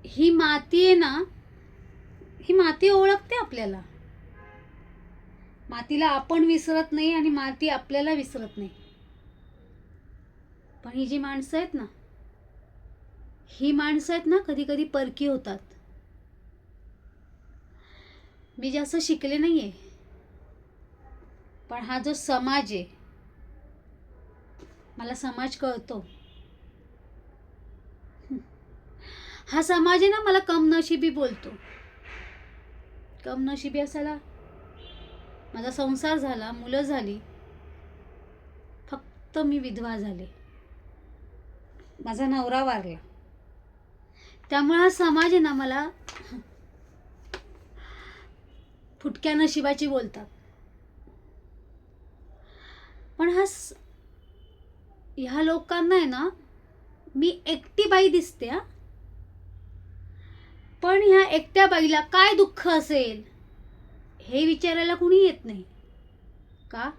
ही माती आहे ना, ही माती ओळखते आपल्याला. मातीला आपण विसरत नाही आणि माती आपल्याला विसरत नाही. पण ही जी माणसं आहेत ना, ही माणसं आहेत ना, कधी कधी परकी होतात. मी जास्त शिकले नाहीये, पण हा जो समाज आहे, मला समाज कळतो. हा समाज आहे ना, मला कमनशिबी बोलतो. कमनशिबी असायला माझा संसार झाला, मुलं झाली, फक्त मी विधवा झाले, माझा नवरा वारला. त्यामुळे हा समाज आहे ना, मला फुटक्या नशिबाची बोलतात. पण ह्या लोकांना आहे ना, मी एकटी बाई दिसते हा. पण ह्या एकट्या बाईला काय दुःख असेल हे विचारायला कुणी येत नाही. का?